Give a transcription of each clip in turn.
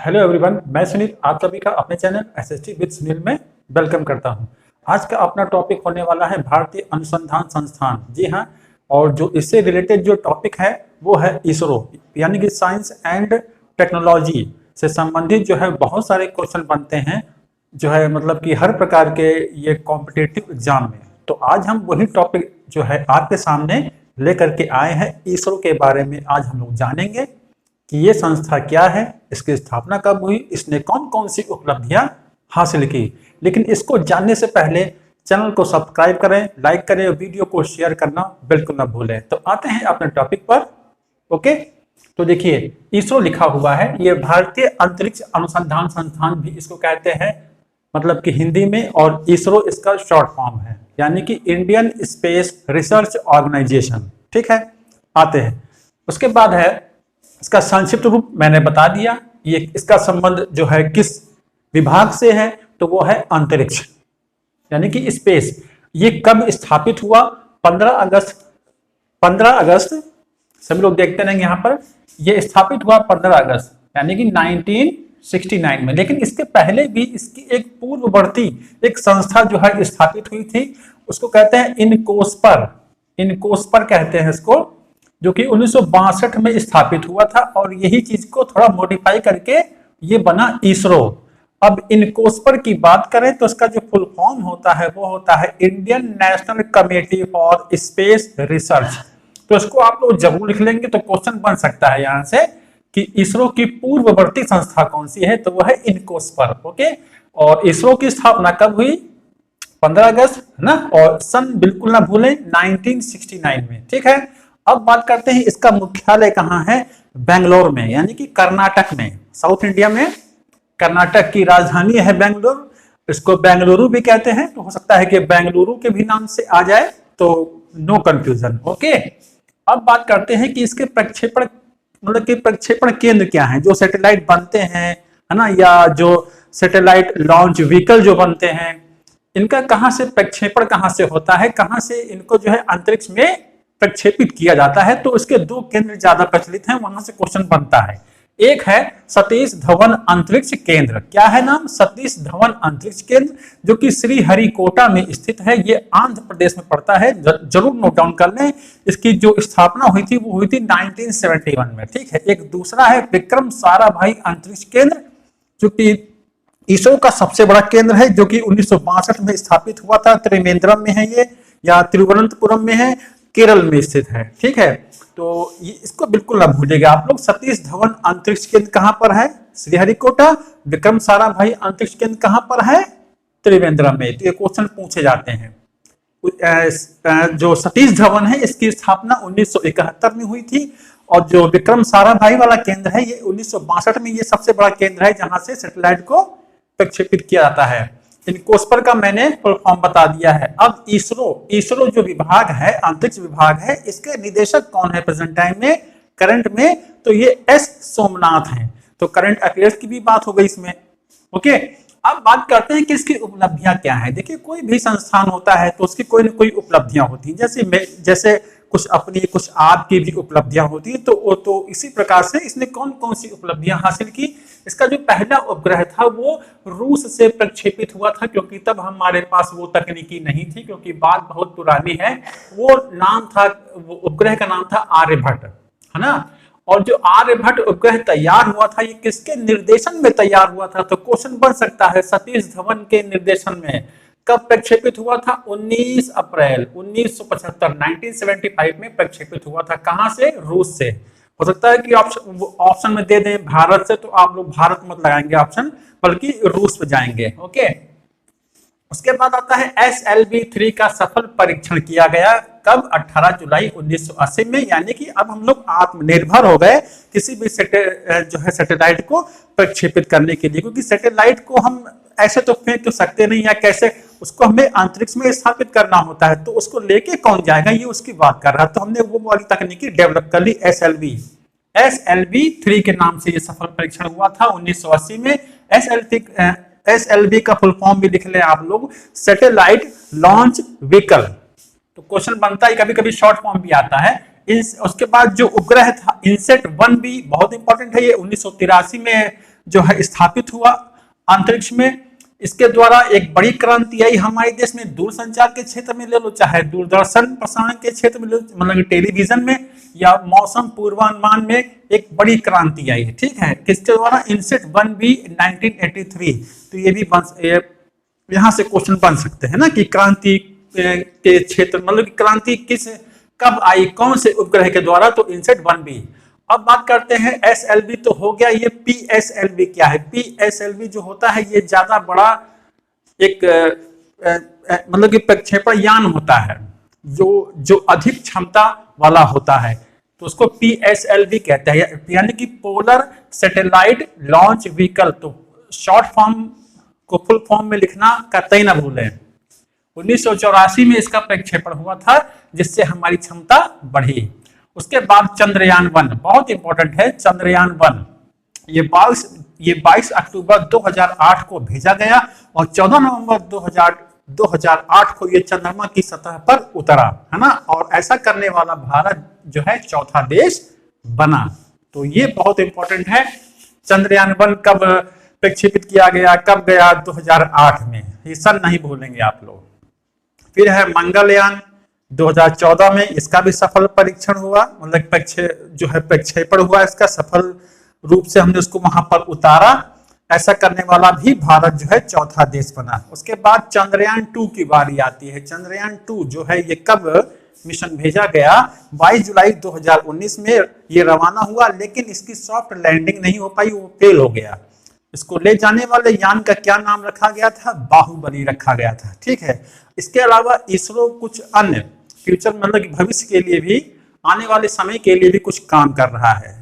Hello everyone, मैं सुनील आप सभी का अपने चैनल एसएसटी विद सुनील में वेलकम करता हूं। आज का अपना टॉपिक होने वाला है भारतीय अनुसंधान संस्थान। जी हां, और जो इससे रिलेटेड जो टॉपिक है वो है इसरो, यानी कि साइंस एंड टेक्नोलॉजी से संबंधित जो है बहुत सारे क्वेश्चन बनते हैं, जो है मतलब कि हर प्रकार के ये कॉम्पिटिटिव एग्जाम में। तो आज हम वही टॉपिक जो है आपके सामने लेकर के आए हैं। इसरो के बारे में आज हम लोग जानेंगे कि ये संस्था क्या है, इसकी स्थापना कब हुई, इसने कौन कौन सी उपलब्धियां हासिल की। लेकिन इसको जानने से पहले चैनल को सब्सक्राइब करें, लाइक करें और वीडियो को शेयर करना बिल्कुल ना भूलें। तो आते हैं अपने टॉपिक पर। ओके, तो देखिए इसरो लिखा हुआ है, ये भारतीय अंतरिक्ष अनुसंधान संस्थान भी इसको कहते हैं, मतलब कि हिंदी में, और इसरो इसका शॉर्ट फॉर्म है, यानी कि इंडियन स्पेस रिसर्च ऑर्गेनाइजेशन। ठीक है, आते हैं उसके बाद है इसका संक्षिप्त रूप मैंने बता दिया। ये इसका संबंध जो है किस विभाग से है, तो वो है अंतरिक्ष यानी कि स्पेस। ये कब स्थापित हुआ? 15 अगस्त सभी लोग देखते रहेंगे यहाँ पर। ये स्थापित हुआ 15 अगस्त यानी कि 1969 में। लेकिन इसके पहले भी इसकी एक पूर्ववर्ती एक संस्था जो है स्थापित हुई थी, उसको कहते हैं इनकोस्पर। इनकोस्पर कहते हैं इसको, जो कि 1962 में स्थापित हुआ था, और यही चीज को थोड़ा मॉडिफाई करके ये बना इसरो। अब इनकोस्पर की बात करें तो इसका जो फुल फॉर्म होता है वो होता है Indian national committee for space research. तो इसको आप लोग जरूर लिख लेंगे तो क्वेश्चन बन सकता है यहां से कि इसरो की पूर्ववर्ती संस्था कौन सी है, तो वो है इनकोस्पर। ओके, और इसरो की स्थापना कब हुई? 15 अगस्त है ना, और सन बिल्कुल ना भूलें 1969 में। ठीक है, अब बात करते हैं इसका मुख्यालय कहाँ है। बेंगलोर में, यानी कि कर्नाटक में, साउथ इंडिया में कर्नाटक की राजधानी है बेंगलोर। इसको बेंगलुरु भी कहते हैं, तो हो सकता है कि बेंगलुरु के भी नाम से आ जाए, तो नो कंफ्यूजन। ओके, अब बात करते हैं कि इसके प्रक्षेपण मतलब कि प्रक्षेपण केंद्र क्या है, जो सैटेलाइट बनते हैं है ना, या जो सैटेलाइट लॉन्च व्हीकल जो बनते हैं, इनका कहां से प्रक्षेपण कहां से होता है, कहां से इनको जो है अंतरिक्ष में प्रक्षेपित किया जाता है। तो इसके दो केंद्र ज्यादा प्रचलित हैं, वहां से क्वेश्चन बनता है। एक है सतीश धवन अंतरिक्ष केंद्र। क्या है नाम? सतीश धवन अंतरिक्ष केंद्र, जो कि श्रीहरिकोटा में स्थित है। ये आंध्र प्रदेश में पड़ता है, जरूर नोट डाउन कर लें। इसकी जो स्थापना हुई थी वो हुई थी 1971 में। ठीक है, एक दूसरा है विक्रम साराभाई अंतरिक्ष केंद्र, जो कि इसरो का सबसे बड़ा केंद्र है, जो कि 1962 में स्थापित हुआ था। त्रिवेंद्रम में है ये, या तिरुवनंतपुरम में है, केरल में स्थित है। ठीक है, तो ये इसको बिल्कुल ना भूलिएगा आप लोग। सतीश धवन अंतरिक्ष केंद्र कहां पर है? श्रीहरिकोटा। विक्रम साराभाई अंतरिक्ष केंद्र कहां पर है? त्रिवेंद्रम में। तो ये क्वेश्चन पूछे जाते हैं। जो सतीश धवन है इसकी स्थापना 1971 में हुई थी, और जो विक्रम साराभाई वाला केंद्र है ये 1962 में। ये सबसे बड़ा केंद्र है जहां से सैटेलाइट को प्रक्षेपित किया जाता है। इनकोस्पर का मैंने फुल फॉर्म बता दिया है। अब इसरो जो विभाग है, अंतरिक्ष विभाग है, इसके निदेशक कौन है प्रेजेंट टाइम में, करंट में? तो ये एस सोमनाथ हैं। तो करंट अफेयर्स की भी बात हो गई इसमें। ओके, अब बात करते हैं कि इसकी उपलब्धियां क्या है। देखिए, कोई भी संस्थान होता है तो उसकी कोई ना कोई उपलब्धियां होती हैं। जैसे कुछ अपनी कुछ आपकी भी उपलब्धियां होती है, तो इसी प्रकार से इसने कौन कौन सी उपलब्धियां हासिल की। इसका जो पहला उपग्रह था वो रूस से प्रक्षेपित हुआ था, क्योंकि तब हमारे पास वो तकनीकी नहीं थी, क्योंकि बात बहुत पुरानी है। वो नाम था, वो उपग्रह का नाम था आर्यभट्ट, है ना। और जो आर्यभट्ट उपग्रह तैयार हुआ था, ये किसके निर्देशन में तैयार हुआ था? तो क्वेश्चन बन सकता है सतीश धवन के निर्देशन में। कब प्रक्षेपित हुआ था? 19 अप्रैल 1975 1975 में प्रक्षेपित हुआ था। कहां से? रूस से। हो सकता है कि ऑप्शन में दे दें भारत से, तो आप लोग भारत मत लगाएंगे ऑप्शन, बल्कि रूस पे जाएंगे। ओके, उसके बाद आता है SLV-3 का सफल परीक्षण किया गया। कब? 18 जुलाई 1980 में। यानी कि अब हम लोग आत्मनिर्भर हो गए किसी भी जो है सैटेलाइट को प्रक्षेपित करने के लिए, क्योंकि सैटेलाइट को हम ऐसे तो फेंक तो सकते नहीं, या कैसे उसको हमें अंतरिक्ष में स्थापित करना होता है, तो उसको लेके कौन जाएगा, ये उसकी बात कर रहा है। तो हमने वो वाली तकनीकी डेवलप कर ली, SLV-3 के नाम से ये सफल परीक्षण हुआ था 1980 में। SLV का फुल फॉर्म भी लिख लें आप लोग, सैटेलाइट लॉन्च व्हीकल। तो क्वेश्चन बनता है, कभी कभी शॉर्ट फॉर्म भी आता है। उसके बाद जो उपग्रह था इनसेट 1 भी बहुत इंपॉर्टेंट है। ये 1983 में जो है स्थापित हुआ अंतरिक्ष में। इसके द्वारा एक बड़ी क्रांति आई हमारे देश में, दूरसंचार के क्षेत्र में ले लो, चाहे दूरदर्शन प्रसारण के क्षेत्र में ले लो, मतलब टेलीविजन में या मौसम पूर्वानुमान में एक बड़ी क्रांति आई है। ठीक है, किसके द्वारा? इनसेट 1B 1983। तो ये भी यहाँ से क्वेश्चन बन सकते हैं ना कि क्रांति के क्षेत्र, मतलब क्रांति कब आई, कौन से उपग्रह के द्वारा? तो इनसेट 1B। अब बात करते हैं SLV तो हो गया, ये PSLV क्या है? PSLV जो होता है ये ज्यादा बड़ा एक मतलब कि प्रक्षेपण यान होता है जो अधिक क्षमता वाला होता है, तो उसको PSLV कहते हैं, यानी कि पोलर सैटेलाइट लॉन्च व्हीकल। तो शॉर्ट फॉर्म को फुल फॉर्म में लिखना कतई ना भूलें। 1984 में इसका प्रक्षेपण हुआ था, जिससे हमारी क्षमता बढ़ी। उसके बाद चंद्रयान 1 बहुत इंपॉर्टेंट है। चंद्रयान 1 ये 22 अक्टूबर 2008 को भेजा गया और 14 नवंबर 2008 को ये चंद्रमा की सतह पर उतरा, है ना। और ऐसा करने वाला भारत जो है चौथा देश बना। तो ये बहुत इंपॉर्टेंट है। चंद्रयान 1 कब प्रक्षेपित किया गया, कब गया? 2008 में। ये सन नहीं भूलेंगे आप लोग। फिर है मंगलयान 2014 में, इसका भी सफल परीक्षण हुआ, मतलब प्रक्षेपण हुआ इसका, सफल रूप से हमने उसको वहां पर उतारा। ऐसा करने वाला भी भारत जो है चौथा देश बना। उसके बाद चंद्रयान 2 की बारी आती है। चंद्रयान 2 जो है ये कब मिशन भेजा गया? 22 जुलाई 2019 में ये रवाना हुआ, लेकिन इसकी सॉफ्ट लैंडिंग नहीं हो पाई, वो फेल हो गया। इसको ले जाने वाले यान का क्या नाम रखा गया था? बाहुबली रखा गया था। ठीक है, इसके अलावा इसरो कुछ अन्य फ्यूचर, मतलब कि भविष्य के लिए भी, आने वाले समय के लिए भी कुछ काम कर रहा है,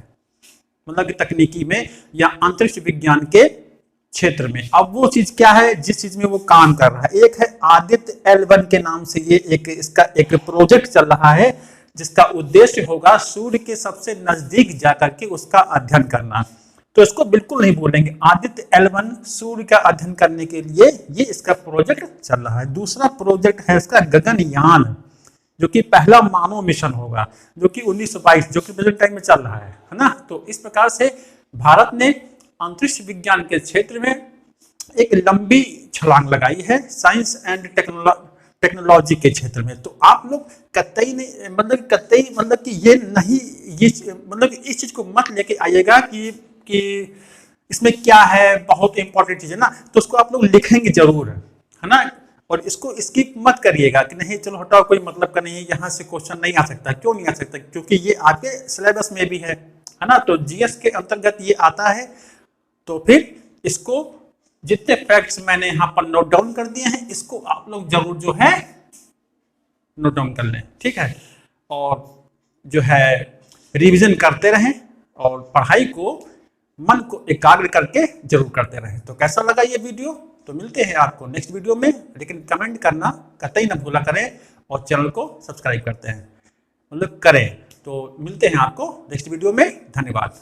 मतलब कि तकनीकी में या अंतरिक्ष विज्ञान के क्षेत्र में। अब वो चीज क्या है जिस चीज में वो काम कर रहा है? एक है आदित्य L1 के नाम से, ये इसका एक प्रोजेक्ट चल रहा है, जिसका उद्देश्य होगा सूर्य के सबसे नजदीक जाकर के उसका अध्ययन करना। तो इसको बिल्कुल नहीं भूलेंगे, आदित्य L1 सूर्य का अध्ययन करने के लिए ये इसका प्रोजेक्ट चल रहा है। दूसरा प्रोजेक्ट है इसका गगनयान, जो कि पहला मानव मिशन होगा, जो कि 1922 जो कि प्रेजेंट टाइम में चल रहा है ना। तो इस प्रकार से भारत ने अंतरिक्ष विज्ञान के क्षेत्र में एक लंबी छलांग लगाई है साइंस एंड टेक्नोलॉजी के क्षेत्र में। तो आप लोग कतई नहीं, मतलब कि ये नहीं, ये मतलब इस चीज को मत लेके आइएगा कि इसमें क्या है, बहुत इंपॉर्टेंट चीज है ना, तो उसको आप लोग लिखेंगे जरूर, है ना। और इसको स्किप मत करिएगा कि नहीं चलो हटाओ, कोई मतलब का नहीं है, यहाँ से क्वेश्चन नहीं आ सकता। क्यों नहीं आ सकता? क्योंकि ये आपके सिलेबस में भी है ना। तो जीएस के अंतर्गत ये आता है। तो फिर इसको जितने फैक्ट्स मैंने यहाँ पर नोट डाउन कर दिए हैं, इसको आप लोग जरूर जो है नोट डाउन कर लें। ठीक है, और जो है रिवीजन करते रहें और पढ़ाई को, मन को एकाग्र करके जरूर करते रहें। तो कैसा लगा ये वीडियो? तो मिलते हैं आपको नेक्स्ट वीडियो में, लेकिन कमेंट करना कतई ना भूला करें और चैनल को सब्सक्राइब करते हैं, मतलब करें। तो मिलते हैं आपको नेक्स्ट वीडियो में। धन्यवाद।